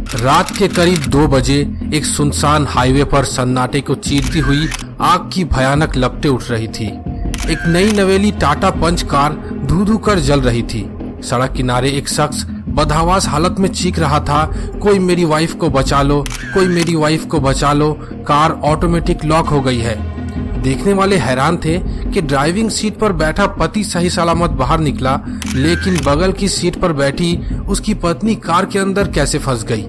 रात के करीब 2 बजे एक सुनसान हाईवे पर सन्नाटे को चीरती हुई आग की भयानक लपटें उठ रही थी। एक नई नवेली टाटा पंच कार धू-धू कर जल रही थी। सड़क किनारे एक शख्स बदहवास हालत में चीख रहा था, कोई मेरी वाइफ को बचा लो, कोई मेरी वाइफ को बचा लो, कार ऑटोमेटिक लॉक हो गई है। देखने वाले हैरान थे कि ड्राइविंग सीट पर बैठा पति सही सलामत बाहर निकला, लेकिन बगल की सीट पर बैठी उसकी पत्नी कार के अंदर कैसे फंस गई।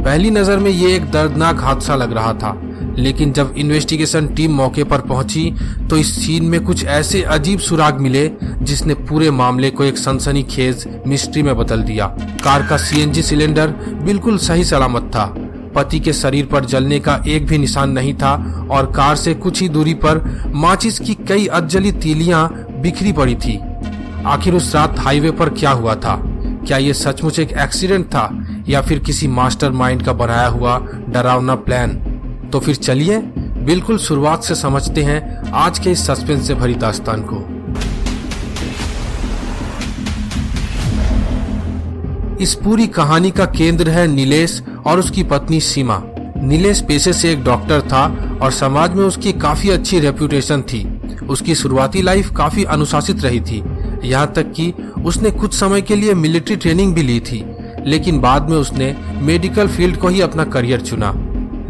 पहली नजर में ये एक दर्दनाक हादसा लग रहा था, लेकिन जब इन्वेस्टिगेशन टीम मौके पर पहुंची तो इस सीन में कुछ ऐसे अजीब सुराग मिले जिसने पूरे मामले को एक सनसनीखेज मिस्ट्री में बदल दिया। कार का सीएनजी सिलेंडर बिल्कुल सही सलामत था, पति के शरीर पर जलने का एक भी निशान नहीं था और कार से कुछ ही दूरी पर माचिस की कई अधजली तीलियां बिखरी पड़ी थी। आखिर उस रात हाईवे पर क्या हुआ था? क्या ये सचमुच एक एक्सीडेंट था या फिर किसी मास्टरमाइंड का बनाया हुआ डरावना प्लान? तो फिर चलिए बिल्कुल शुरुआत से समझते हैं आज के इस सस्पेंस से भरी दास्तान को। इस पूरी कहानी का केंद्र है नीलेश और उसकी पत्नी सीमा। नीलेश पेशे से एक डॉक्टर था और समाज में उसकी काफी अच्छी रेपुटेशन थी। उसकी शुरुआती लाइफ काफी अनुशासित रही थी, यहाँ तक कि उसने कुछ समय के लिए मिलिट्री ट्रेनिंग भी ली थी, लेकिन बाद में उसने मेडिकल फील्ड को ही अपना करियर चुना।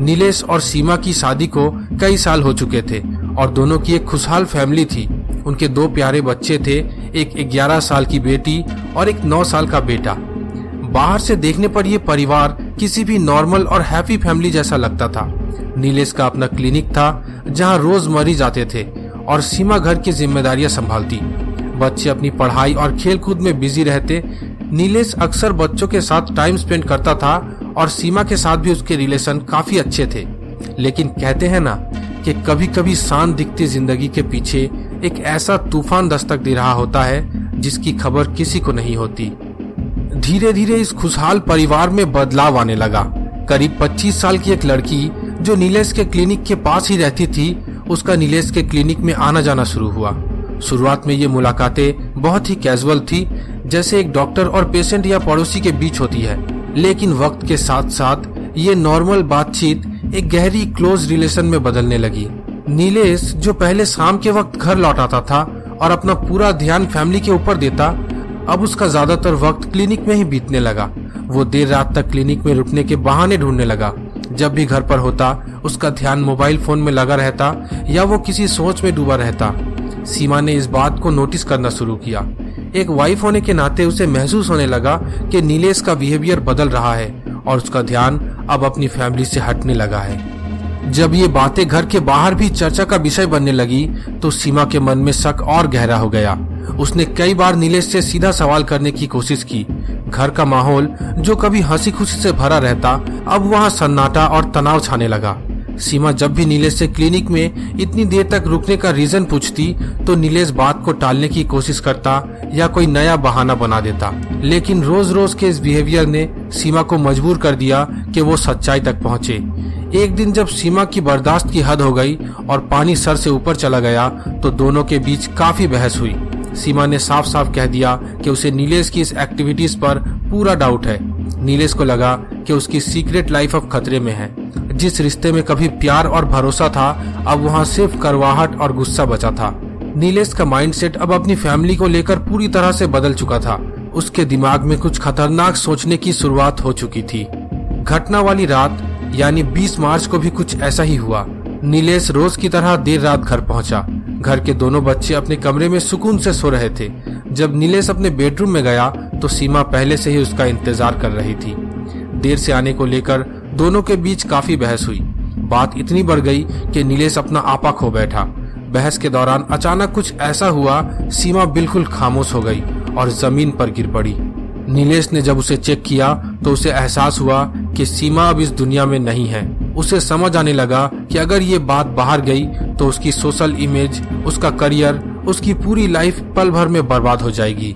नीलेश और सीमा की शादी को कई साल हो चुके थे और दोनों की एक खुशहाल फैमिली थी। उनके 2 प्यारे बच्चे थे, एक 11 साल की बेटी और एक 9 साल का बेटा। बाहर से देखने पर यह परिवार किसी भी नॉर्मल और हैप्पी फैमिली जैसा लगता था। नीलेश का अपना क्लिनिक था जहां रोज मरीज आते थे और सीमा घर की जिम्मेदारियां संभालती। बच्चे अपनी पढ़ाई और खेलकूद में बिजी रहते। नीलेश अक्सर बच्चों के साथ टाइम स्पेंड करता था और सीमा के साथ भी उसके रिलेशन काफी अच्छे थे। लेकिन कहते हैं ना कि कभी कभी शांत दिखती जिंदगी के पीछे एक ऐसा तूफान दस्तक दे रहा होता है जिसकी खबर किसी को नहीं होती। धीरे धीरे इस खुशहाल परिवार में बदलाव आने लगा। करीब 25 साल की एक लड़की जो नीलेश के क्लिनिक के पास ही रहती थी, उसका नीलेश के क्लिनिक में आना जाना शुरू हुआ। शुरुआत में ये मुलाकातें बहुत ही कैजुअल थी, जैसे एक डॉक्टर और पेशेंट या पड़ोसी के बीच होती है, लेकिन वक्त के साथ साथ ये नॉर्मल बातचीत एक गहरी क्लोज रिलेशन में बदलने लगी। नीलेश जो पहले शाम के वक्त घर लौट आता था और अपना पूरा ध्यान फैमिली के ऊपर देता, अब उसका ज्यादातर वक्त क्लिनिक में ही बीतने लगा। वो देर रात तक क्लिनिक में रुकने के बहाने ढूंढने लगा। जब भी घर पर होता उसका ध्यान मोबाइल फोन में लगा रहता या वो किसी सोच में डूबा रहता। सीमा ने इस बात को नोटिस करना शुरू किया। एक वाइफ होने के नाते उसे महसूस होने लगा कि नीलेश का बिहेवियर बदल रहा है और उसका ध्यान अब अपनी फैमिली से हटने लगा है। जब ये बातें घर के बाहर भी चर्चा का विषय बनने लगी तो सीमा के मन में शक और गहरा हो गया। उसने कई बार नीलेश से सीधा सवाल करने की कोशिश की। घर का माहौल जो कभी हंसी खुशी से भरा रहता, अब वहाँ सन्नाटा और तनाव छाने लगा। सीमा जब भी नीलेश से क्लिनिक में इतनी देर तक रुकने का रीजन पूछती तो नीलेश बात को टालने की कोशिश करता या कोई नया बहाना बना देता। लेकिन रोज रोज के इस बिहेवियर ने सीमा को मजबूर कर दिया कि वो सच्चाई तक पहुंचे। एक दिन जब सीमा की बर्दाश्त की हद हो गई और पानी सर से ऊपर चला गया तो दोनों के बीच काफी बहस हुई। सीमा ने साफ साफ कह दिया कि उसे नीलेश की इस एक्टिविटीज पर पूरा डाउट है। नीलेश को लगा कि उसकी सीक्रेट लाइफ अब खतरे में है। जिस रिश्ते में कभी प्यार और भरोसा था, अब वहाँ सिर्फ करवाहट और गुस्सा बचा था। नीलेश का माइंडसेट अब अपनी फैमिली को लेकर पूरी तरह से बदल चुका था। उसके दिमाग में कुछ खतरनाक सोचने की शुरुआत हो चुकी थी। घटना वाली रात यानी 20 मार्च को भी कुछ ऐसा ही हुआ। नीलेश रोज की तरह देर रात घर पहुंचा। घर के दोनों बच्चे अपने कमरे में सुकून से सो रहे थे। जब नीलेश अपने बेडरूम में गया तो सीमा पहले से ही उसका इंतजार कर रही थी। देर से आने को लेकर दोनों के बीच काफी बहस हुई। बात इतनी बढ़ गई कि नीलेश अपना आपा खो बैठा। बहस के दौरान अचानक कुछ ऐसा हुआ, सीमा बिल्कुल खामोश हो गई और जमीन पर गिर पड़ी। नीलेश ने जब उसे चेक किया तो उसे एहसास हुआ कि सीमा अब इस दुनिया में नहीं है। उसे समझ आने लगा कि अगर ये बात बाहर गई तो उसकी सोशल इमेज, उसका करियर, उसकी पूरी लाइफ पल भर में बर्बाद हो जाएगी।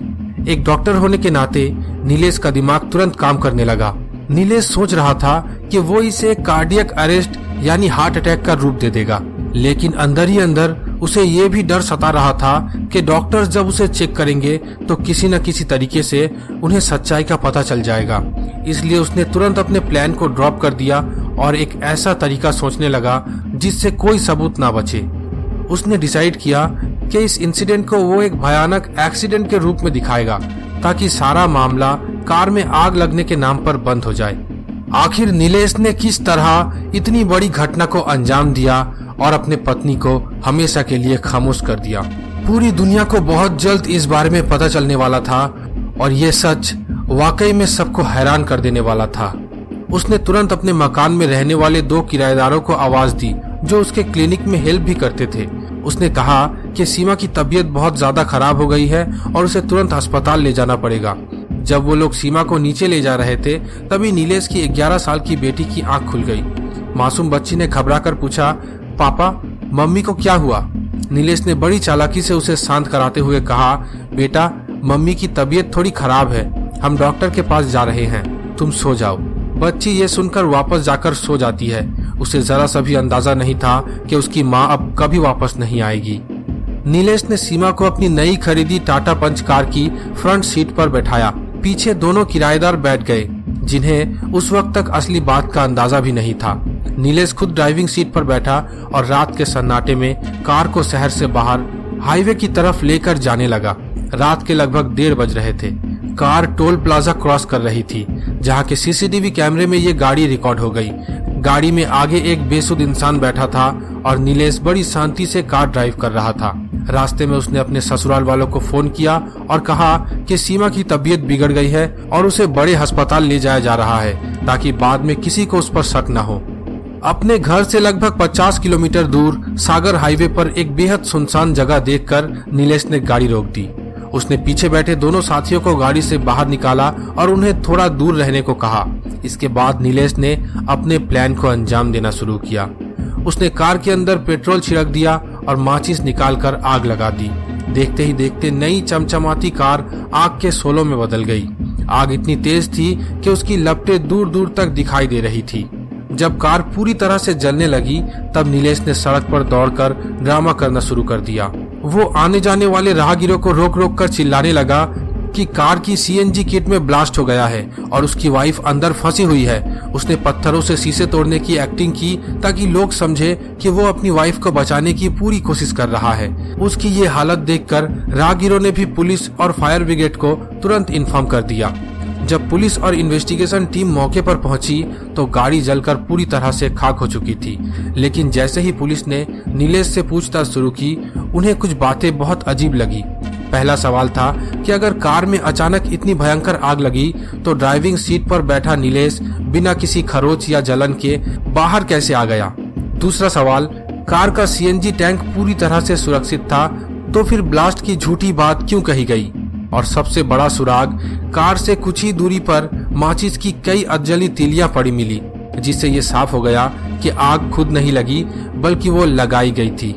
एक डॉक्टर होने के नाते नीलेश का दिमाग तुरंत काम करने लगा। नीलेश सोच रहा था कि वो इसे कार्डियक अरेस्ट यानी हार्ट अटैक का रूप दे देगा, लेकिन अंदर ही अंदर उसे ये भी डर सता रहा था कि डॉक्टर्स जब उसे चेक करेंगे तो किसी न किसी तरीके से उन्हें सच्चाई का पता चल जाएगा। इसलिए उसने तुरंत अपने प्लान को ड्रॉप कर दिया और एक ऐसा तरीका सोचने लगा जिससे कोई सबूत ना बचे। उसने डिसाइड किया कि इस इंसिडेंट को वो एक भयानक एक्सीडेंट के रूप में दिखाएगा ताकि सारा मामला कार में आग लगने के नाम पर बंद हो जाए। आखिर नीलेश ने किस तरह इतनी बड़ी घटना को अंजाम दिया और अपने पत्नी को हमेशा के लिए खामोश कर दिया। पूरी दुनिया को बहुत जल्द इस बारे में पता चलने वाला था और ये सच वाकई में सबको हैरान कर देने वाला था। उसने तुरंत अपने मकान में रहने वाले 2 किराएदारों को आवाज दी जो उसके क्लिनिक में हेल्प भी करते थे। उसने कहा कि सीमा की तबीयत बहुत ज्यादा खराब हो गई है और उसे तुरंत अस्पताल ले जाना पड़ेगा। जब वो लोग सीमा को नीचे ले जा रहे थे तभी नीलेश की 11 साल की बेटी की आंख खुल गई। मासूम बच्ची ने घबराकर पूछा, पापा मम्मी को क्या हुआ? नीलेश ने बड़ी चालाकी से उसे शांत कराते हुए कहा, बेटा मम्मी की तबीयत थोड़ी खराब है, हम डॉक्टर के पास जा रहे हैं, तुम सो जाओ। बच्ची ये सुनकर वापस जाकर सो जाती है। उसे जरा सा भी अंदाजा नहीं था कि उसकी माँ अब कभी वापस नहीं आएगी। नीलेश ने सीमा को अपनी नई खरीदी टाटा पंच कार की फ्रंट सीट पर बैठाया। पीछे दोनों किराएदार बैठ गए जिन्हें उस वक्त तक असली बात का अंदाजा भी नहीं था। नीलेश खुद ड्राइविंग सीट पर बैठा और रात के सन्नाटे में कार को शहर से बाहर हाईवे की तरफ लेकर जाने लगा। रात के लगभग 1:30 बज रहे थे। कार टोल प्लाजा क्रॉस कर रही थी जहां के सीसीटीवी कैमरे में ये गाड़ी रिकॉर्ड हो गई। गाड़ी में आगे एक बेसुध इंसान बैठा था और नीलेश बड़ी शांति से कार ड्राइव कर रहा था। रास्ते में उसने अपने ससुराल वालों को फोन किया और कहा कि सीमा की तबीयत बिगड़ गई है और उसे बड़े अस्पताल ले जाया जा रहा है ताकि बाद में किसी को उस पर शक न हो। अपने घर से लगभग 50 किलोमीटर दूर सागर हाईवे पर एक बेहद सुनसान जगह देखकर नीलेश ने गाड़ी रोक दी। उसने पीछे बैठे दोनों साथियों को गाड़ी से बाहर निकाला और उन्हें थोड़ा दूर रहने को कहा। इसके बाद नीलेश ने अपने प्लान को अंजाम देना शुरू किया। उसने कार के अंदर पेट्रोल छिड़क दिया और माचिस निकालकर आग लगा दी। देखते ही देखते नई चमचमाती कार आग के शोलों में बदल गई। आग इतनी तेज थी कि उसकी लपटें दूर दूर तक दिखाई दे रही थी। जब कार पूरी तरह से जलने लगी तब नीलेश ने सड़क पर दौड़कर ड्रामा करना शुरू कर दिया। वो आने जाने वाले राहगीरों को रोक रोक कर चिल्लाने लगा कि कार की सीएनजी किट में ब्लास्ट हो गया है और उसकी वाइफ अंदर फंसी हुई है। उसने पत्थरों से शीशे तोड़ने की एक्टिंग की ताकि लोग समझे कि वो अपनी वाइफ को बचाने की पूरी कोशिश कर रहा है। उसकी ये हालत देखकर राहगीरों ने भी पुलिस और फायर ब्रिगेड को तुरंत इन्फॉर्म कर दिया। जब पुलिस और इन्वेस्टिगेशन टीम मौके पर पहुंची तो गाड़ी जलकर पूरी तरह से खाक हो चुकी थी। लेकिन जैसे ही पुलिस ने नीलेश से पूछताछ शुरू की, उन्हें कुछ बातें बहुत अजीब लगी। पहला सवाल था कि अगर कार में अचानक इतनी भयंकर आग लगी तो ड्राइविंग सीट पर बैठा नीलेश बिना किसी खरोच या जलन के बाहर कैसे आ गया। दूसरा सवाल, कार का सीएनजी टैंक पूरी तरह से सुरक्षित था तो फिर ब्लास्ट की झूठी बात क्यों कही गई। और सबसे बड़ा सुराग, कार से कुछ ही दूरी पर माचिस की कई अधजली तीलियां पड़ी मिली, जिससे ये साफ हो गया कि आग खुद नहीं लगी बल्कि वो लगाई गई थी।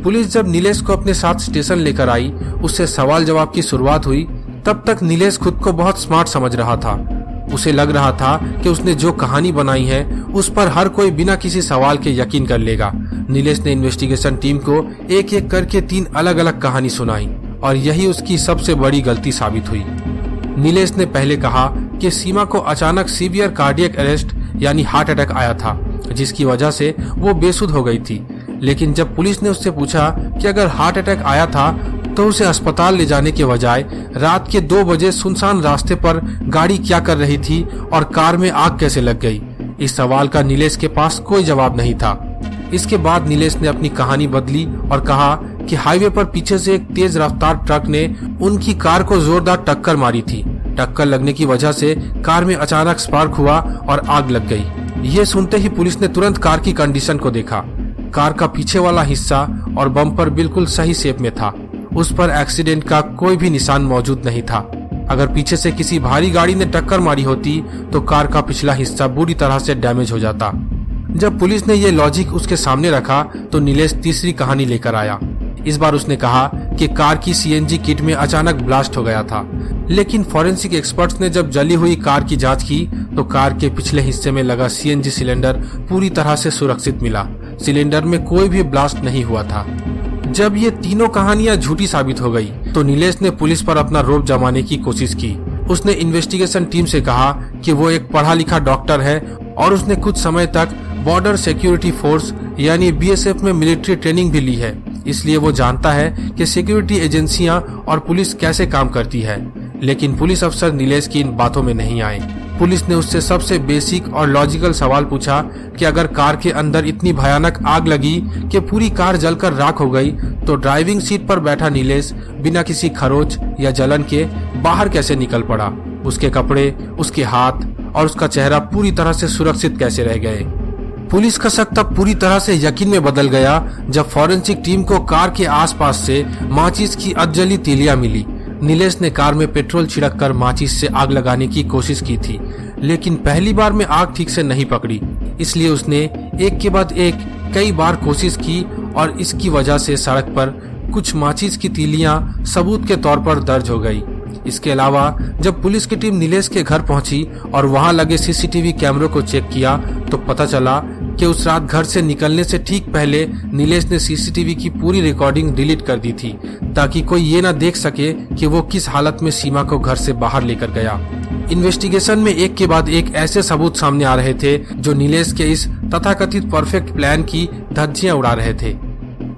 पुलिस जब नीलेश को अपने साथ स्टेशन लेकर आई, उससे सवाल जवाब की शुरुआत हुई। तब तक नीलेश खुद को बहुत स्मार्ट समझ रहा था। उसे लग रहा था कि उसने जो कहानी बनाई है उस पर हर कोई बिना किसी सवाल के यकीन कर लेगा। नीलेश ने इन्वेस्टिगेशन टीम को एक एक करके 3 अलग अलग कहानी सुनाई और यही उसकी सबसे बड़ी गलती साबित हुई। नीलेश ने पहले कहा कि सीमा को अचानक सीवियर कार्डियक अरेस्ट यानी हार्ट अटैक आया था, जिसकी वजह से वो बेसुध हो गई थी। लेकिन जब पुलिस ने उससे पूछा कि अगर हार्ट अटैक आया था तो उसे अस्पताल ले जाने के बजाय रात के 2 बजे सुनसान रास्ते पर गाड़ी क्या कर रही थी और कार में आग कैसे लग गई, इस सवाल का नीलेश के पास कोई जवाब नहीं था। इसके बाद नीलेश ने अपनी कहानी बदली और कहा कि हाईवे पर पीछे से एक तेज रफ्तार ट्रक ने उनकी कार को जोरदार टक्कर मारी थी। टक्कर लगने की वजह से कार में अचानक स्पार्क हुआ और आग लग गई। ये सुनते ही पुलिस ने तुरंत कार की कंडीशन को देखा। कार का पीछे वाला हिस्सा और बम्पर बिल्कुल सही शेप में था। उस पर एक्सीडेंट का कोई भी निशान मौजूद नहीं था। अगर पीछे से किसी भारी गाड़ी ने टक्कर मारी होती तो कार का पिछला हिस्सा बुरी तरह से डैमेज हो जाता। जब पुलिस ने ये लॉजिक उसके सामने रखा तो नीलेश तीसरी कहानी लेकर आया। इस बार उसने कहा कि कार की सीएनजी किट में अचानक ब्लास्ट हो गया था, लेकिन फॉरेंसिक एक्सपर्ट्स ने जब जली हुई कार की जांच की तो कार के पिछले हिस्से में लगा सीएनजी सिलेंडर पूरी तरह से सुरक्षित मिला। सिलेंडर में कोई भी ब्लास्ट नहीं हुआ था। जब ये तीनों कहानियां झूठी साबित हो गई तो नीलेश ने पुलिस पर अपना रौब जमाने की कोशिश की। उसने इन्वेस्टिगेशन टीम से कहा कि वो एक पढ़ा लिखा डॉक्टर है और उसने कुछ समय तक बॉर्डर सिक्योरिटी फोर्स यानी BSF में मिलिट्री ट्रेनिंग भी ली है, इसलिए वो जानता है कि सिक्योरिटी एजेंसियां और पुलिस कैसे काम करती है। लेकिन पुलिस अफसर नीलेश की इन बातों में नहीं आए। पुलिस ने उससे सबसे बेसिक और लॉजिकल सवाल पूछा कि अगर कार के अंदर इतनी भयानक आग लगी कि पूरी कार जलकर राख हो गई तो ड्राइविंग सीट पर बैठा नीलेश बिना किसी खरोच या जलन के बाहर कैसे निकल पड़ा। उसके कपड़े, उसके हाथ और उसका चेहरा पूरी तरह से सुरक्षित कैसे रह गए। पुलिस का शक तब पूरी तरह से यकीन में बदल गया जब फॉरेंसिक टीम को कार के आसपास से माचिस की अधजली तीलियां मिली। नीलेश ने कार में पेट्रोल छिड़ककर माचिस से आग लगाने की कोशिश की थी, लेकिन पहली बार में आग ठीक से नहीं पकड़ी, इसलिए उसने एक के बाद एक कई बार कोशिश की और इसकी वजह से सड़क पर कुछ माचिस की तीलियां सबूत के तौर पर दर्ज हो गई। इसके अलावा जब पुलिस की टीम नीलेश के घर पहुंची और वहां लगे CCTV कैमरों को चेक किया तो पता चला कि उस रात घर से निकलने से ठीक पहले नीलेश ने CCTV की पूरी रिकॉर्डिंग डिलीट कर दी थी ताकि कोई ये ना देख सके कि वो किस हालत में सीमा को घर से बाहर लेकर गया। इन्वेस्टिगेशन में एक के बाद एक ऐसे सबूत सामने आ रहे थे जो नीलेश के इस तथाकथित परफेक्ट प्लान की धज्जियां उड़ा रहे थे।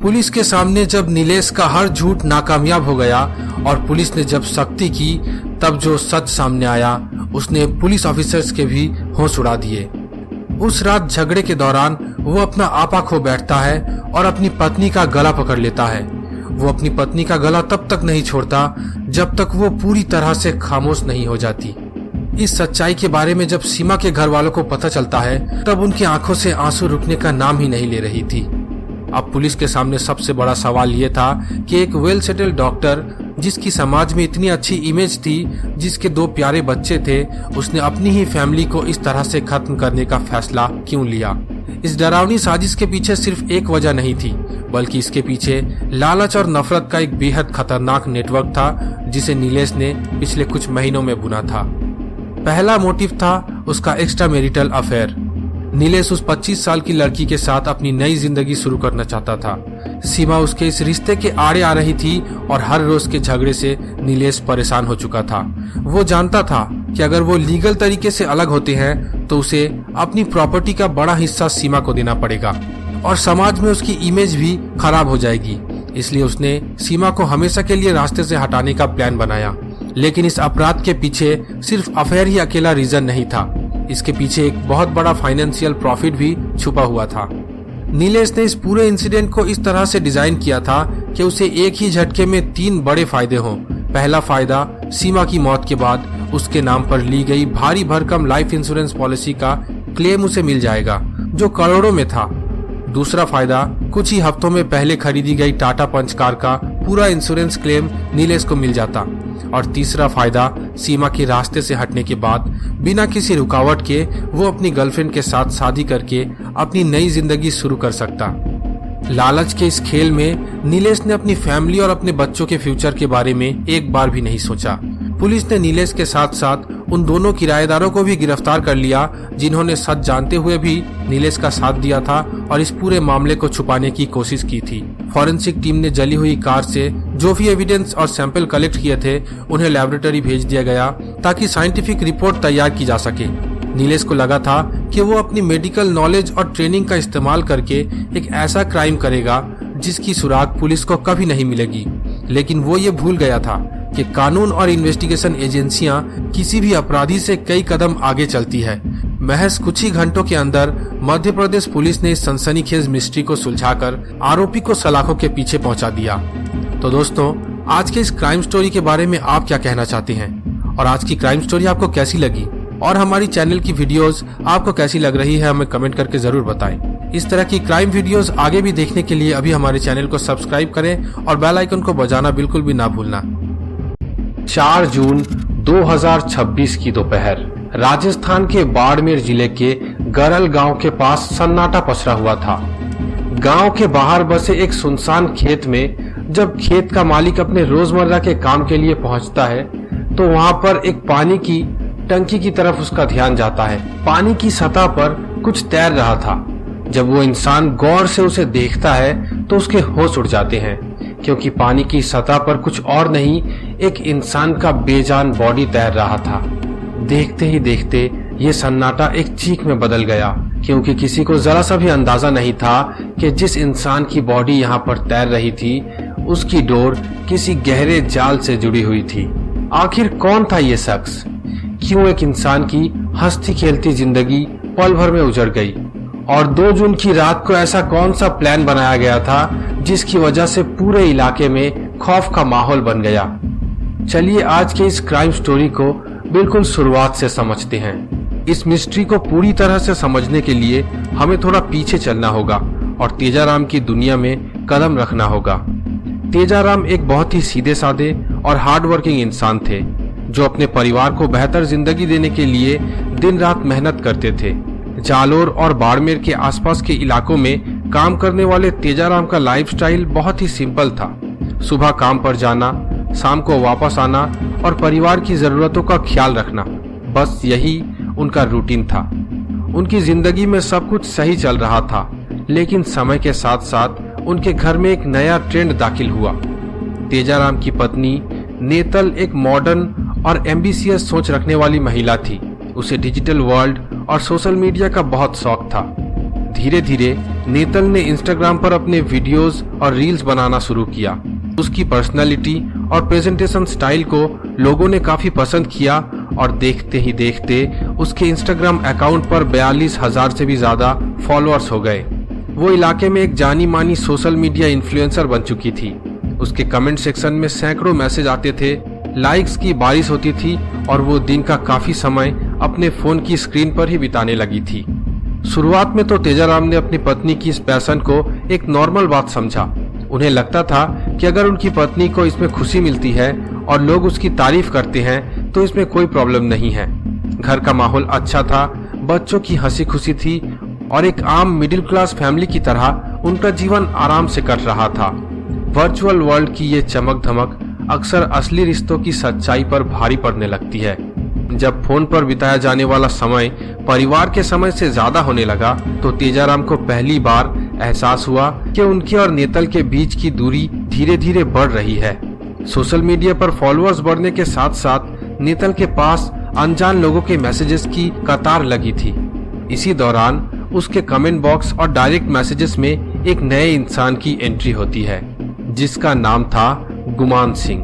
पुलिस के सामने जब नीलेश का हर झूठ नाकामयाब हो गया और पुलिस ने जब सख्ती की तब जो सच सामने आया उसने पुलिस ऑफिसर्स के भी होश उड़ा दिए। उस रात झगड़े के दौरान वो अपना आपा खो बैठता है और अपनी पत्नी का गला पकड़ लेता है। वो अपनी पत्नी का गला तब तक नहीं छोड़ता जब तक वो पूरी तरह से खामोश नहीं हो जाती। इस सच्चाई के बारे में जब सीमा के घर वालों को पता चलता है तब उनकी आंखों से आंसू रुकने का नाम ही नहीं ले रही थी। अब पुलिस के सामने सबसे बड़ा सवाल ये था कि एक वेल सेटल्ड डॉक्टर जिसकी समाज में इतनी अच्छी इमेज थी, जिसके 2 प्यारे बच्चे थे, उसने अपनी ही फैमिली को इस तरह से खत्म करने का फैसला क्यों लिया। इस डरावनी साजिश के पीछे सिर्फ एक वजह नहीं थी, बल्कि इसके पीछे लालच और नफरत का एक बेहद खतरनाक नेटवर्क था जिसे नीलेश ने पिछले कुछ महीनों में बुना था। पहला मोटिव था उसका एक्स्ट्रा मैरिटल अफेयर। नीलेश उस 25 साल की लड़की के साथ अपनी नई जिंदगी शुरू करना चाहता था। सीमा उसके इस रिश्ते के आड़े आ रही थी और हर रोज के झगड़े से नीलेश परेशान हो चुका था। वो जानता था कि अगर वो लीगल तरीके से अलग होते हैं तो उसे अपनी प्रॉपर्टी का बड़ा हिस्सा सीमा को देना पड़ेगा और समाज में उसकी इमेज भी खराब हो जाएगी। इसलिए उसने सीमा को हमेशा के लिए रास्ते से हटाने का प्लान बनाया। लेकिन इस अपराध के पीछे सिर्फ अफेयर ही अकेला रीजन नहीं था, इसके पीछे एक बहुत बड़ा फाइनेंशियल प्रॉफिट भी छुपा हुआ था। नीलेश ने इस पूरे इंसिडेंट को इस तरह से डिजाइन किया था कि उसे एक ही झटके में 3 बड़े फायदे हों। पहला फायदा, सीमा की मौत के बाद उसके नाम पर ली गई भारी भरकम लाइफ इंश्योरेंस पॉलिसी का क्लेम उसे मिल जाएगा जो करोड़ों में था। दूसरा फायदा, कुछ ही हफ्तों में पहले खरीदी गई टाटा पंच कार का पूरा इंश्योरेंस क्लेम नीलेश को मिल जाता। और तीसरा फायदा, सीमा के रास्ते से हटने के बाद बिना किसी रुकावट के वो अपनी गर्लफ्रेंड के साथ शादी करके अपनी नई जिंदगी शुरू कर सकता। लालच के इस खेल में नीलेश ने अपनी फैमिली और अपने बच्चों के फ्यूचर के बारे में एक बार भी नहीं सोचा। पुलिस ने नीलेश के साथ साथ उन दोनों किराएदारों को भी गिरफ्तार कर लिया जिन्होंने सच जानते हुए भी नीलेश का साथ दिया था और इस पूरे मामले को छुपाने की कोशिश की थी। फॉरेंसिक टीम ने जली हुई कार से जो भी एविडेंस और सैंपल कलेक्ट किए थे उन्हें लैबोरेटरी भेज दिया गया ताकि साइंटिफिक रिपोर्ट तैयार की जा सके। नीलेश को लगा था कि वो अपनी मेडिकल नॉलेज और ट्रेनिंग का इस्तेमाल करके एक ऐसा क्राइम करेगा जिसकी सुराग पुलिस को कभी नहीं मिलेगी। लेकिन वो ये भूल गया था कि कानून और इन्वेस्टिगेशन एजेंसियां किसी भी अपराधी से कई कदम आगे चलती है। महज कुछ ही घंटों के अंदर मध्य प्रदेश पुलिस ने इस सनसनीखेज मिस्ट्री को सुलझाकर आरोपी को सलाखों के पीछे पहुंचा दिया। तो दोस्तों, आज के इस क्राइम स्टोरी के बारे में आप क्या कहना चाहते हैं और आज की क्राइम स्टोरी आपको कैसी लगी और हमारी चैनल की वीडियोस आपको कैसी लग रही है, हमें कमेंट करके जरूर बताएं। इस तरह की क्राइम वीडियोस आगे भी देखने के लिए अभी हमारे चैनल को सब्सक्राइब करें और बेल आइकन को बजाना बिल्कुल भी ना भूलना। 4 जून 2026 की दोपहर राजस्थान के बाड़मेर जिले के गरल गांव के पास सन्नाटा पसरा हुआ था। गांव के बाहर बसे एक सुनसान खेत में जब खेत का मालिक अपने रोजमर्रा के काम के लिए पहुंचता है तो वहां पर एक पानी की टंकी की तरफ उसका ध्यान जाता है। पानी की सतह पर कुछ तैर रहा था। जब वो इंसान गौर से उसे देखता है तो उसके होश उड़ जाते हैं, क्योंकि पानी की सतह पर कुछ और नहीं, एक इंसान का बेजान बॉडी तैर रहा था। देखते ही देखते ये सन्नाटा एक चीख में बदल गया, क्योंकि किसी को जरा सा भी अंदाजा नहीं था कि जिस इंसान की बॉडी यहाँ पर तैर रही थी उसकी डोर किसी गहरे जाल से जुड़ी हुई थी। आखिर कौन था ये शख्स? क्यों एक इंसान की हंसती खेलती जिंदगी पल भर में उजड़ गई? और 2 जून की रात को ऐसा कौन सा प्लान बनाया गया था जिसकी वजह से पूरे इलाके में खौफ का माहौल बन गया? चलिए आज के इस क्राइम स्टोरी को बिल्कुल शुरुआत से समझते हैं। इस मिस्ट्री को पूरी तरह से समझने के लिए हमें थोड़ा पीछे चलना होगा और तेजाराम की दुनिया में कदम रखना होगा। तेजाराम एक बहुत ही सीधे साधे और हार्ड वर्किंग इंसान थे, जो अपने परिवार को बेहतर जिंदगी देने के लिए दिन रात मेहनत करते थे। जालोर और बाड़मेर के आसपास के इलाकों में काम करने वाले तेजाराम का लाइफस्टाइल बहुत ही सिंपल था। सुबह काम पर जाना, शाम को वापस आना और परिवार की जरूरतों का ख्याल रखना, बस यही उनका रूटीन था। उनकी जिंदगी में सब कुछ सही चल रहा था, लेकिन समय के साथ साथ उनके घर में एक नया ट्रेंड दाखिल हुआ। तेजाराम की पत्नी नेतल एक मॉडर्न और एम्बिशियस सोच रखने वाली महिला थी। उसे डिजिटल वर्ल्ड और सोशल मीडिया का बहुत शौक था। धीरे धीरे नेतल ने इंस्टाग्राम पर अपने वीडियोस और रील्स बनाना शुरू किया। उसकी पर्सनालिटी और प्रेजेंटेशन स्टाइल को लोगों ने काफी पसंद किया और देखते ही देखते उसके इंस्टाग्राम अकाउंट पर 42,000 से भी ज्यादा फॉलोअर्स हो गए। वो इलाके में एक जानी मानी सोशल मीडिया इन्फ्लुएंसर बन चुकी थी। उसके कमेंट सेक्शन में सैकड़ों मैसेज आते थे, लाइक्स की बारिश होती थी और वो दिन का काफी समय अपने फोन की स्क्रीन पर ही बिताने लगी थी। शुरुआत में तो तेजाराम ने अपनी पत्नी की इस पैशन को एक नॉर्मल बात समझा। उन्हें लगता था कि अगर उनकी पत्नी को इसमें खुशी मिलती है और लोग उसकी तारीफ करते हैं तो इसमें कोई प्रॉब्लम नहीं है। घर का माहौल अच्छा था, बच्चों की हंसी खुशी थी और एक आम मिडिल क्लास फैमिली की तरह उनका जीवन आराम से कट रहा था। वर्चुअल वर्ल्ड की ये चमक धमक अक्सर असली रिश्तों की सच्चाई पर भारी पड़ने लगती है। जब फोन पर बिताया जाने वाला समय परिवार के समय से ज्यादा होने लगा तो तेजाराम को पहली बार एहसास हुआ कि उनके और नेतल के बीच की दूरी धीरे धीरे बढ़ रही है। सोशल मीडिया पर फॉलोअर्स बढ़ने के साथ साथ नेतल के पास अनजान लोगों के मैसेजेस की कतार लगी थी। इसी दौरान उसके कमेंट बॉक्स और डायरेक्ट मैसेजेस में एक नए इंसान की एंट्री होती है, जिसका नाम था गुमान सिंह।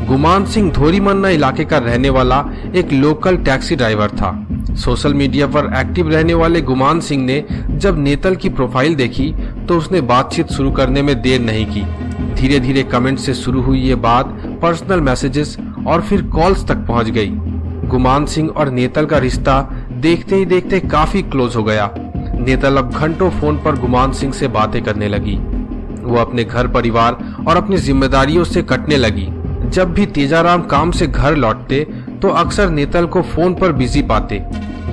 गुमान सिंह धोरीमन्ना इलाके का रहने वाला एक लोकल टैक्सी ड्राइवर था। सोशल मीडिया पर एक्टिव रहने वाले गुमान सिंह ने जब नेतल की प्रोफाइल देखी तो उसने बातचीत शुरू करने में देर नहीं की। धीरे धीरे कमेंट से शुरू हुई ये बात पर्सनल मैसेजेस और फिर कॉल्स तक पहुंच गई। गुमान सिंह और नेतल का रिश्ता देखते ही देखते काफी क्लोज हो गया। नेतल अब घंटों फोन पर गुमान सिंह से बातें करने लगी। वो अपने घर परिवार और अपनी जिम्मेदारियों से कटने लगी। जब भी तेजाराम काम से घर लौटते तो अक्सर नेतल को फोन पर बिजी पाते।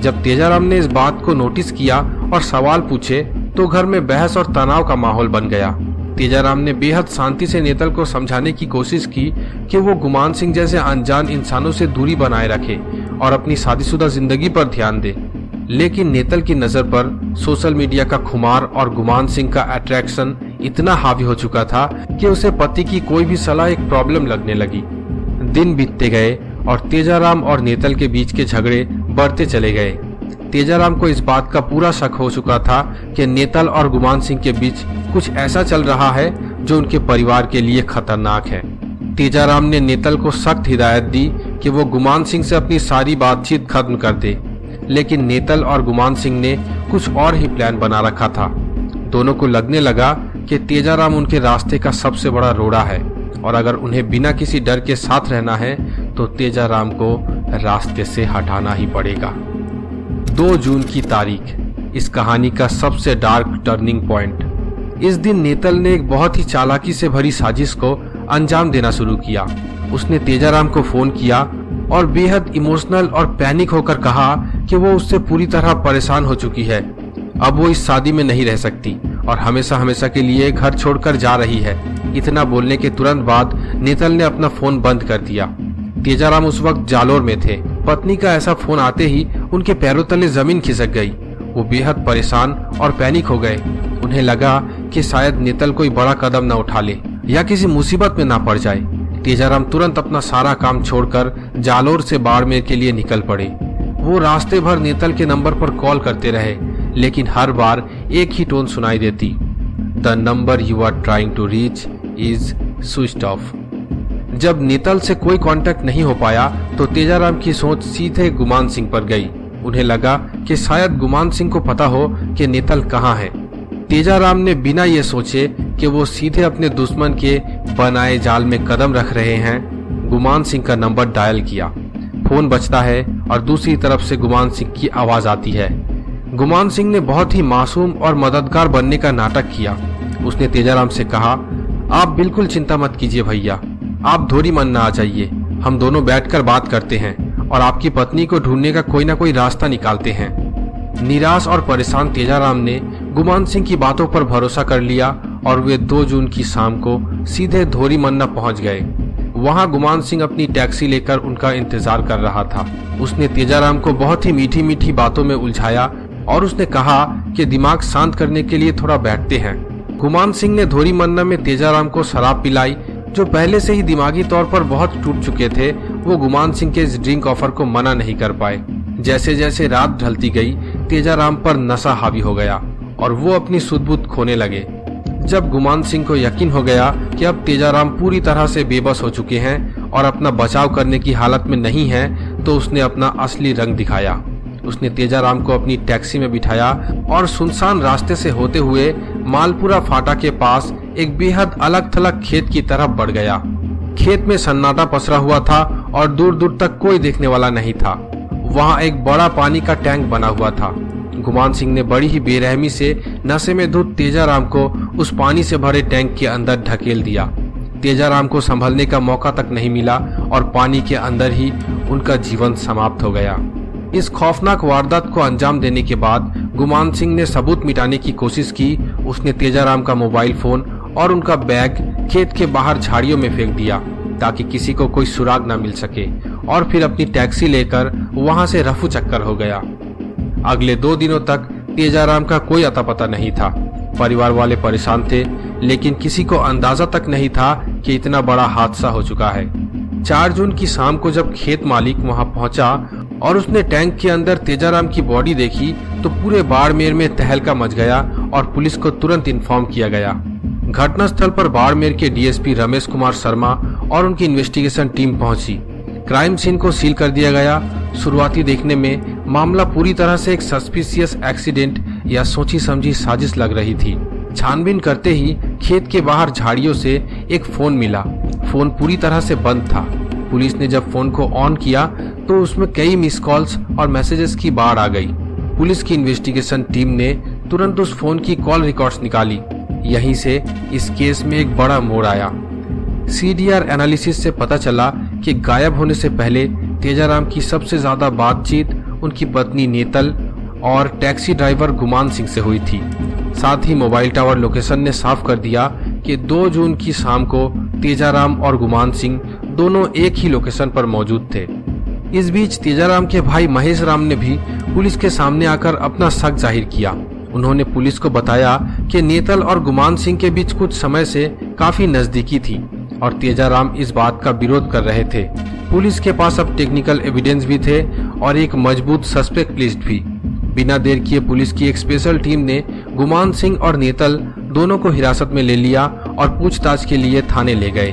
जब तेजाराम ने इस बात को नोटिस किया और सवाल पूछे तो घर में बहस और तनाव का माहौल बन गया। तेजाराम ने बेहद शांति से नेतल को समझाने की कोशिश की कि वो गुमान सिंह जैसे अनजान इंसानों से दूरी बनाए रखे और अपनी शादीशुदा जिंदगी पर ध्यान दे। लेकिन नेतल की नजर पर सोशल मीडिया का खुमार और गुमान सिंह का अट्रैक्शन इतना हावी हो चुका था कि उसे पति की कोई भी सलाह एक प्रॉब्लम लगने लगी। दिन बीतते गए और तेजाराम और नेतल के बीच के झगड़े बढ़ते चले गए। तेजाराम को इस बात का पूरा शक हो चुका था कि नेतल और गुमान सिंह के बीच कुछ ऐसा चल रहा है जो उनके परिवार के लिए खतरनाक है। तेजाराम ने नेतल को सख्त हिदायत दी कि वो गुमान सिंह से अपनी सारी बातचीत खत्म कर दे, लेकिन नेतल और गुमान सिंह ने कुछ और ही प्लान बना रखा था। दोनों को लगने लगा कि तेजाराम उनके रास्ते का सबसे बड़ा रोड़ा है और अगर उन्हें बिना किसी डर के साथ रहना है तो तेजाराम को रास्ते से हटाना ही पड़ेगा। 2 जून की तारीख इस कहानी का सबसे डार्क टर्निंग पॉइंट। इस दिन नेतल ने एक बहुत ही चालाकी से भरी साजिश को अंजाम देना शुरू किया। उसने तेजाराम को फोन किया और बेहद इमोशनल और पैनिक होकर कहा कि वो उससे पूरी तरह परेशान हो चुकी है। अब वो इस शादी में नहीं रह सकती और हमेशा हमेशा के लिए घर छोड़कर जा रही है। इतना बोलने के तुरंत बाद नेतल ने अपना फोन बंद कर दिया। तेजाराम उस वक्त जालोर में थे। पत्नी का ऐसा फोन आते ही उनके पैरों तले जमीन खिसक गई। वो बेहद परेशान और पैनिक हो गए। उन्हें लगा कि शायद नेतल कोई बड़ा कदम न उठा ले या किसी मुसीबत में ना पड़ जाए। तेजाराम तुरंत अपना सारा काम छोड़कर जालोर से बाड़मेर के लिए निकल पड़े। वो रास्ते भर नेतल के नंबर पर कॉल करते रहे, लेकिन हर बार एक ही टोन सुनाई देती, the number you are trying to reach is switched off. जब नेतल से कोई कांटेक्ट नहीं हो पाया तो तेजाराम की सोच सीधे गुमान सिंह पर गई। उन्हें लगा कि शायद गुमान सिंह को पता हो कि नेतल कहाँ है। तेजाराम ने बिना ये सोचे कि वो सीधे अपने दुश्मन के बनाए जाल में कदम रख रहे हैं, गुमान सिंह का नंबर डायल किया। फोन बजता है और दूसरी तरफ से गुमान सिंह की आवाज आती है। गुमान सिंह ने बहुत ही मासूम और मददगार बनने का नाटक किया। उसने तेजाराम से कहा, आप बिल्कुल चिंता मत कीजिए भैया, आप धोरी मन न आ जाइए, हम दोनों बैठकर बात करते हैं और आपकी पत्नी को ढूंढने का कोई ना कोई रास्ता निकालते हैं। निराश और परेशान तेजाराम ने गुमान सिंह की बातों पर भरोसा कर लिया और वे 2 जून की शाम को सीधे धोरी मन्ना पहुंच गए। वहां गुमान सिंह अपनी टैक्सी लेकर उनका इंतजार कर रहा था। उसने तेजाराम को बहुत ही मीठी मीठी बातों में उलझाया और उसने कहा कि दिमाग शांत करने के लिए थोड़ा बैठते हैं। गुमान सिंह ने धोरी मन्ना में तेजाराम को शराब पिलाई। जो पहले से ही दिमागी तौर पर बहुत टूट चुके थे, वो गुमान सिंह के इस ड्रिंक ऑफर को मना नहीं कर पाए। जैसे जैसे रात ढलती गई, तेजाराम पर नशा हावी हो गया और वो अपनी सुध-बुध खोने लगे। जब गुमान सिंह को यकीन हो गया कि अब तेजाराम पूरी तरह से बेबस हो चुके हैं और अपना बचाव करने की हालत में नहीं है, तो उसने अपना असली रंग दिखाया। उसने तेजाराम को अपनी टैक्सी में बिठाया और सुनसान रास्ते से होते हुए मालपुरा फाटा के पास एक बेहद अलग थलग खेत की तरफ बढ़ गया। खेत में सन्नाटा पसरा हुआ था और दूर दूर तक कोई देखने वाला नहीं था। वहाँ एक बड़ा पानी का टैंक बना हुआ था। गुमान सिंह ने बड़ी ही बेरहमी से नशे में धुत तेजाराम को उस पानी से भरे टैंक के अंदर ढकेल दिया। तेजाराम को संभलने का मौका तक नहीं मिला और पानी के अंदर ही उनका जीवन समाप्त हो गया। इस खौफनाक वारदात को अंजाम देने के बाद गुमान सिंह ने सबूत मिटाने की कोशिश की। उसने तेजाराम का मोबाइल फोन और उनका बैग खेत के बाहर झाड़ियों में फेंक दिया ताकि किसी को कोई सुराग न मिल सके, और फिर अपनी टैक्सी लेकर वहां से रफू चक्कर हो गया। अगले 2 दिनों तक तेजाराम का कोई अता पता नहीं था। परिवार वाले परेशान थे, लेकिन किसी को अंदाजा तक नहीं था कि इतना बड़ा हादसा हो चुका है। 4 जून की शाम को जब खेत मालिक वहां पहुंचा और उसने टैंक के अंदर तेजाराम की बॉडी देखी, तो पूरे बाड़मेर में तहलका मच गया और पुलिस को तुरंत इन्फॉर्म किया गया। घटनास्थल पर बाड़मेर के डीएसपी रमेश कुमार शर्मा और उनकी इन्वेस्टिगेशन टीम पहुंची। क्राइम सीन को सील कर दिया गया। शुरुआती देखने में मामला पूरी तरह से एक सस्पिशियस एक्सीडेंट या सोची समझी साजिश लग रही थी। छानबीन करते ही खेत के बाहर झाड़ियों से एक फोन मिला। फोन पूरी तरह से बंद था। पुलिस ने जब फोन को ऑन किया तो उसमें कई मिस कॉल्स और मैसेजेस की बाढ़ आ गई। पुलिस की इन्वेस्टिगेशन टीम ने तुरंत उस फोन की कॉल रिकॉर्ड्स निकाली। यहीं से इस केस में एक बड़ा मोड़ आया। सीडीआर एनालिसिस से पता चला कि गायब होने से पहले तेजाराम की सबसे ज्यादा बातचीत उनकी पत्नी नेतल और टैक्सी ड्राइवर गुमान सिंह से हुई थी। साथ ही मोबाइल टावर लोकेशन ने साफ कर दिया कि 2 जून की शाम को तेजाराम और गुमान सिंह दोनों एक ही लोकेशन पर मौजूद थे। इस बीच तेजाराम के भाई महेश राम ने भी पुलिस के सामने आकर अपना शक जाहिर किया। उन्होंने पुलिस को बताया कि नेतल और गुमान सिंह के बीच कुछ समय से काफी नजदीकी थी और तेजाराम इस बात का विरोध कर रहे थे। पुलिस के पास अब टेक्निकल एविडेंस भी थे और एक मजबूत सस्पेक्ट लिस्ट भी। बिना देर किए पुलिस की एक स्पेशल टीम ने गुमान सिंह और नेतल दोनों को हिरासत में ले लिया और पूछताछ के लिए थाने ले गए।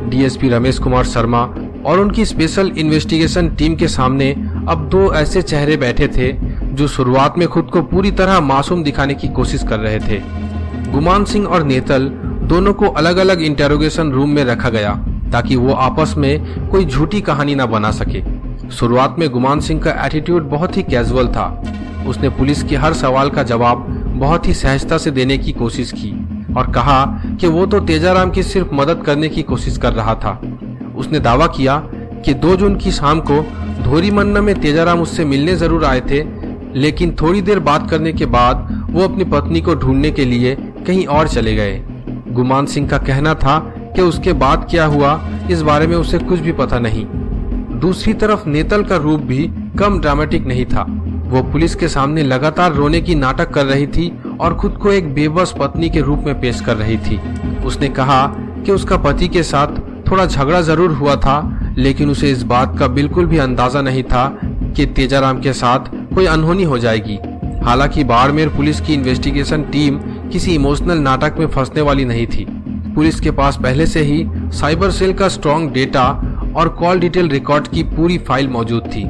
डीएसपी रमेश कुमार शर्मा और उनकी स्पेशल इन्वेस्टिगेशन टीम के सामने अब 2 ऐसे चेहरे बैठे थे जो शुरुआत में खुद को पूरी तरह मासूम दिखाने की कोशिश कर रहे थे। गुमान सिंह और नेतल दोनों को अलग अलग इंटेरोगेशन रूम में रखा गया ताकि वो आपस में कोई झूठी कहानी न बना सके। शुरुआत में गुमान सिंह का एटीट्यूड बहुत ही कैजुअल था। उसने पुलिस के हर सवाल का जवाब बहुत ही सहजता से देने की कोशिश की और कहा कि वो तो तेजाराम की सिर्फ मदद करने की कोशिश कर रहा था। उसने दावा किया कि 2 जून की शाम को धोरी मन्ना में तेजाराम उससे मिलने जरूर आए थे, लेकिन थोड़ी देर बात करने के बाद वो अपनी पत्नी को ढूंढने के लिए कहीं और चले गए। गुमान सिंह का कहना था कि उसके बाद क्या हुआ इस बारे में उसे कुछ भी पता नहीं। दूसरी तरफ नेतल का रूप भी कम ड्रामेटिक नहीं था। वो पुलिस के सामने लगातार रोने की नाटक कर रही थी और खुद को एक बेबस पत्नी के रूप में पेश कर रही थी। उसने कहा कि उसका पति के साथ थोड़ा झगड़ा जरूर हुआ था, लेकिन उसे इस बात का बिल्कुल भी अंदाजा नहीं था कि तेजाराम के साथ कोई अनहोनी हो जाएगी। हालांकि बाड़मेर पुलिस की इन्वेस्टिगेशन टीम किसी इमोशनल नाटक में फंसने वाली नहीं थी। पुलिस के पास पहले से ही साइबर सेल का स्ट्रॉन्ग डेटा और कॉल डिटेल रिकॉर्ड की पूरी फाइल मौजूद थी।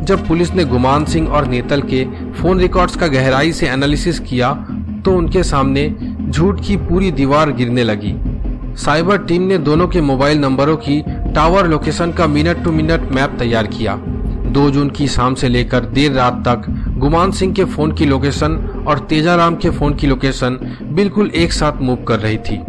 जब पुलिस ने गुमान सिंह और नेतल के फोन रिकॉर्ड्स का गहराई से एनालिसिस किया तो उनके सामने झूठ की पूरी दीवार गिरने लगी। साइबर टीम ने दोनों के मोबाइल नंबरों की टावर लोकेशन का मिनट टू मिनट मैप तैयार किया। 2 जून की शाम से लेकर देर रात तक गुमान सिंह के फोन की लोकेशन और तेजाराम के फोन की लोकेशन बिल्कुल एक साथ मूव कर रही थी।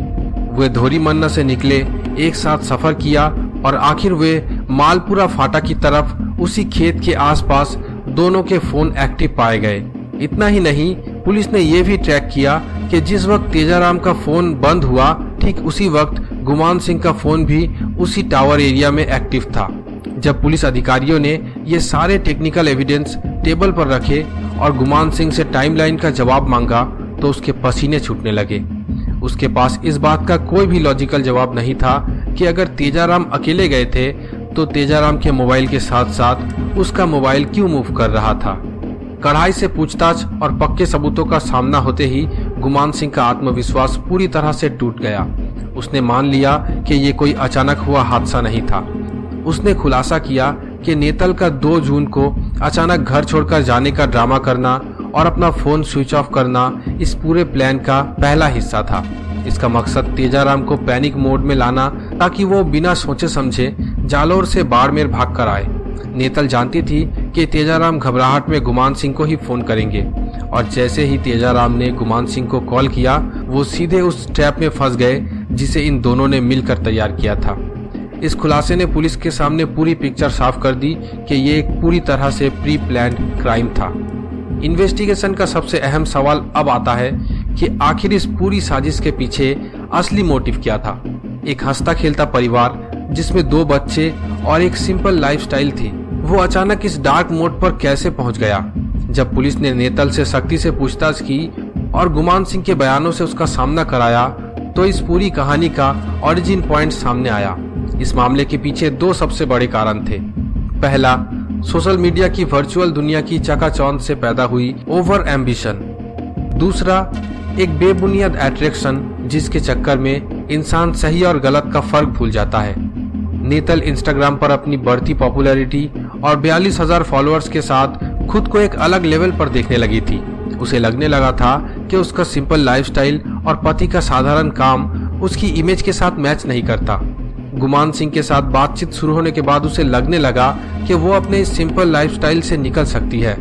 वे धोरी मन्ना से निकले, एक साथ सफर किया और आखिर वे मालपुरा फाटा की तरफ उसी खेत के आसपास दोनों के फोन एक्टिव पाए गए। इतना ही नहीं, पुलिस ने यह भी ट्रैक किया कि जिस वक्त तेजाराम का फोन बंद हुआ ठीक उसी वक्त गुमान सिंह का फोन भी उसी टावर एरिया में एक्टिव था। जब पुलिस अधिकारियों ने ये सारे टेक्निकल एविडेंस टेबल पर रखे और गुमान सिंह से टाइमलाइन का जवाब मांगा तो उसके पसीने छूटने लगे। उसके पास इस बात का कोई भी लॉजिकल जवाब नहीं था कि अगर तेजाराम अकेले गए थे तो तेजाराम के मोबाइल के साथ साथ उसका मोबाइल क्यों मूव कर रहा था। कड़ाई से पूछताछ और पक्के सबूतों का सामना होते ही गुमान सिंह का आत्मविश्वास पूरी तरह से टूट गया। उसने मान लिया कि ये कोई अचानक हुआ हादसा नहीं था। उसने खुलासा किया कि नेतल का 2 जून को अचानक घर छोड़कर जाने का ड्रामा करना और अपना फोन स्विच ऑफ करना इस पूरे प्लान का पहला हिस्सा था। इसका मकसद तेजाराम को पैनिक मोड में लाना ताकि वो बिना सोचे समझे जालोर से बाड़मेर भाग कर आए। नेतल जानती थी कि तेजाराम घबराहट में गुमान सिंह को ही फोन करेंगे और जैसे ही तेजाराम ने गुमान सिंह को कॉल किया वो सीधे उस ट्रैप में फंस गए जिसे इन दोनों ने मिलकर तैयार किया था। इस खुलासे ने पुलिस के सामने पूरी पिक्चर साफ कर दी कि ये एक पूरी तरह से प्री प्लान्ड क्राइम था। इन्वेस्टिगेशन का सबसे अहम सवाल अब आता है कि आखिर इस पूरी साजिश के पीछे असली मोटिव क्या था। एक हंसता खेलता परिवार जिसमें 2 बच्चे और एक सिंपल लाइफस्टाइल थी, वो अचानक इस डार्क मोड पर कैसे पहुंच गया। जब पुलिस ने नेतल से सख्ती से पूछताछ की और गुमान सिंह के बयानों से उसका सामना कराया तो इस पूरी कहानी का ओरिजिन पॉइंट सामने आया। इस मामले के पीछे 2 सबसे बड़े कारण थे। पहला, सोशल मीडिया की वर्चुअल दुनिया की चकाचौंध से पैदा हुई ओवर एम्बिशन। दूसरा, एक बेबुनियाद अट्रैक्शन जिसके चक्कर में इंसान सही और गलत का फर्क भूल जाता है। नेतल इंस्टाग्राम पर अपनी बढ़ती पॉपुलैरिटी और 42,000 फॉलोअर्स के साथ खुद को एक अलग लेवल पर देखने लगी थी। उसे लगने लगा था कि उसका सिंपल लाइफस्टाइल और पति का साधारण काम उसकी इमेज के साथ मैच नहीं करता। गुमान सिंह के साथ बातचीत शुरू होने के बाद उसे लगने लगा कि वो अपने इस सिंपल लाइफस्टाइल से निकल सकती है,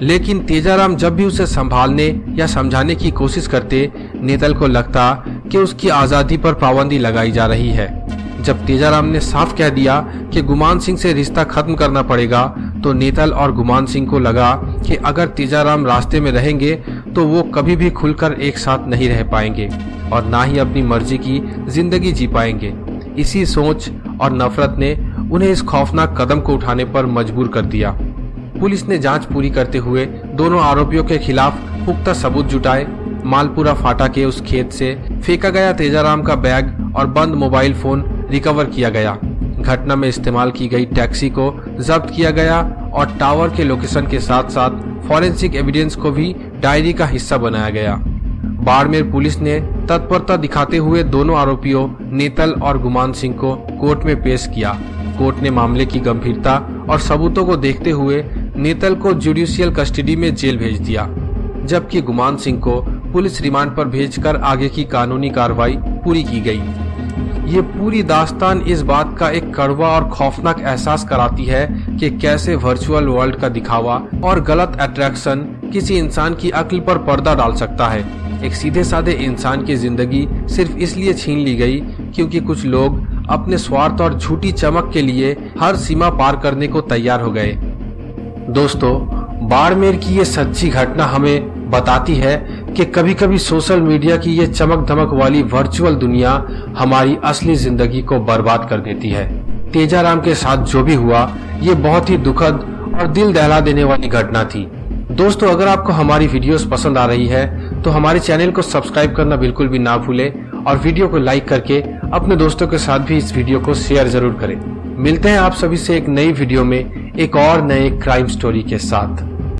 लेकिन तेजाराम जब भी उसे संभालने या समझाने की कोशिश करते नेतल को लगता कि उसकी आजादी पर पाबंदी लगाई जा रही है। जब तेजाराम ने साफ कह दिया कि गुमान सिंह से रिश्ता खत्म करना पड़ेगा तो नेतल और गुमान सिंह को लगा कि अगर तेजाराम रास्ते में रहेंगे तो वो कभी भी खुलकर एक साथ नहीं रह पाएंगे और ना ही अपनी मर्जी की जिंदगी जी पाएंगे। इसी सोच और नफरत ने उन्हें इस खौफनाक कदम को उठाने पर मजबूर कर दिया। पुलिस ने जांच पूरी करते हुए दोनों आरोपियों के खिलाफ पुख्ता सबूत जुटाए। मालपुरा फाटा के उस खेत से फेंका गया तेजाराम का बैग और बंद मोबाइल फोन रिकवर किया गया। घटना में इस्तेमाल की गई टैक्सी को जब्त किया गया और टावर के लोकेशन के साथ साथ फॉरेंसिक एविडेंस को भी डायरी का हिस्सा बनाया गया। बाड़मेर पुलिस ने तत्परता दिखाते हुए दोनों आरोपियों नेतल और गुमान सिंह को कोर्ट में पेश किया। कोर्ट ने मामले की गंभीरता और सबूतों को देखते हुए नेतल को जुडिशियल कस्टडी में जेल भेज दिया, जबकि गुमान सिंह को पुलिस रिमांड पर भेजकर आगे की कानूनी कार्रवाई पूरी की गई। ये पूरी दास्तान इस बात का एक कड़वा और खौफनाक एहसास कराती है कि कैसे वर्चुअल वर्ल्ड का दिखावा और गलत अट्रैक्शन किसी इंसान की अक्ल पर पर्दा डाल सकता है। एक सीधे साधे इंसान की जिंदगी सिर्फ इसलिए छीन ली गई क्योंकि कुछ लोग अपने स्वार्थ और झूठी चमक के लिए हर सीमा पार करने को तैयार हो गए। दोस्तों, बाड़मेर की ये सच्ची घटना हमें बताती है कि कभी कभी सोशल मीडिया की ये चमक धमक वाली वर्चुअल दुनिया हमारी असली जिंदगी को बर्बाद कर देती है। तेजाराम के साथ जो भी हुआ ये बहुत ही दुखद और दिल दहला देने वाली घटना थी। दोस्तों, अगर आपको हमारी वीडियोस पसंद आ रही है तो हमारे चैनल को सब्सक्राइब करना बिल्कुल भी ना भूलें और वीडियो को लाइक करके अपने दोस्तों के साथ भी इस वीडियो को शेयर जरूर करें। मिलते हैं आप सभी से एक नई वीडियो में एक और नए क्राइम स्टोरी के साथ।